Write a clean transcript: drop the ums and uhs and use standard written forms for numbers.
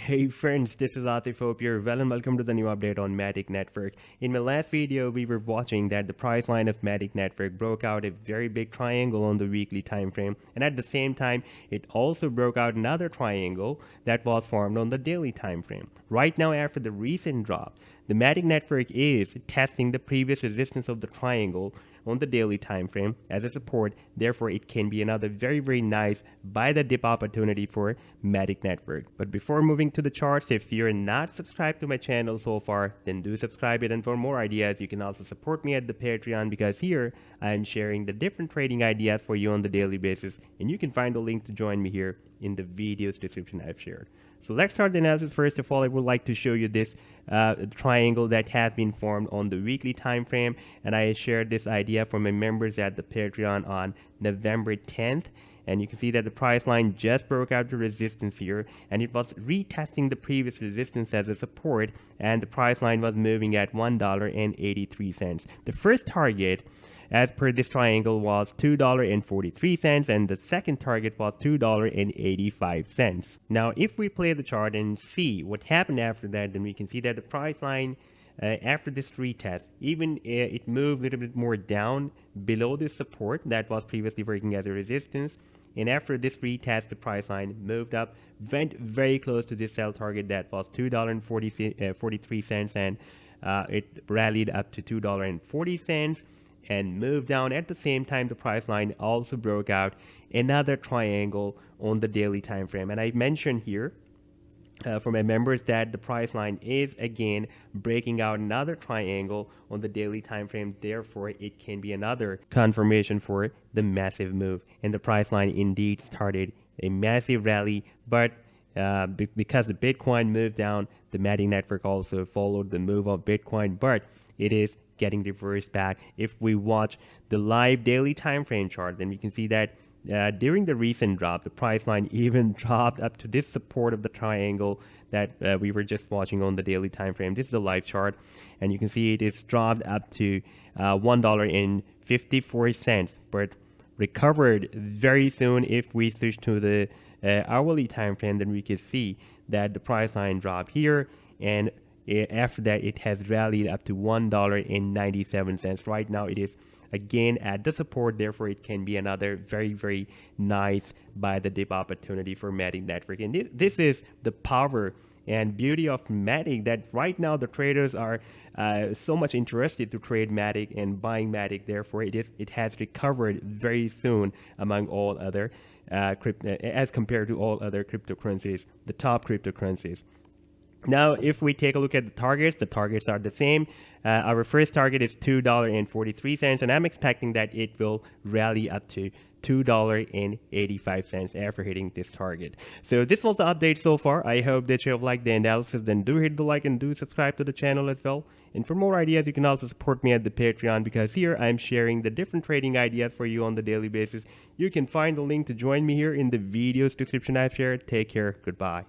Hey friends, this is Atif. Hope you're well and welcome to the new update on MATIC Network. In my last video, we were watching that the price line of MATIC Network broke out a very big triangle on the weekly time frame, and at the same time, it also broke out another triangle that was formed on the daily time frame. Right now, after the recent drop, the MATIC Network is testing the previous resistance of the triangle on the daily time frame as a support. Therefore, it can be another very nice buy the dip opportunity for MATIC Network. But before moving to the charts, if you're not subscribed to my channel so far, then do subscribe it. And for more ideas, you can also support me at the Patreon, because here I am sharing the different trading ideas for you on the daily basis, and you can find the link to join me here in the video's description I've shared. So let's start the analysis. First of all, I would like to show you this triangle that has been formed on the weekly time frame, and I shared this idea for my members at the Patreon on November 10th. And you can see that the price line just broke out the resistance here, and it was retesting the previous resistance as a support, and the price line was moving at $1.83. The first target, as per this triangle, was $2.43, and the second target was $2.85. Now, if we play the chart and see what happened after that, then we can see that the price line after this retest, even it moved a little bit more down below this support that was previously working as a resistance. And after this retest, the price line moved up, went very close to this sell target that was $2.43, and it rallied up to $2.40 and moved down. At the same time, the price line also broke out another triangle on the daily time frame. And I mentioned here for my members that the price line is again breaking out another triangle on the daily time frame. Therefore, it can be another confirmation for the massive move, and the price line indeed started a massive rally. But because the Bitcoin moved down, the MATIC Network also followed the move of Bitcoin, but it is getting reversed back. If we watch the live daily time frame chart, then we can see that during the recent drop, the price line even dropped up to this support of the triangle that we were just watching on the daily time frame. This is the live chart, and you can see it is dropped up to $1.54, but recovered very soon. If we switch to the hourly time frame, then we can see that the price line dropped here, and after that it has rallied up to $1.97. Right now it is again at the support. Therefore, it can be another very nice buy the dip opportunity for MATIC Network. And this is the power and beauty of MATIC, that right now the traders are so much interested to trade MATIC and buying MATIC. Therefore, it has recovered very soon among all other as compared to all other cryptocurrencies, the top cryptocurrencies. Now, if we take a look at the targets are the same. Our first target is $2.43, and I'm expecting that it will rally up to $2.85 after hitting this target. So this was the update so far. I hope that you have liked the analysis. Then do hit the like and do subscribe to the channel as well. And for more ideas, you can also support me at the Patreon, because here I'm sharing the different trading ideas for you on the daily basis. You can find the link to join me here in the video's description I've shared. Take care. Goodbye.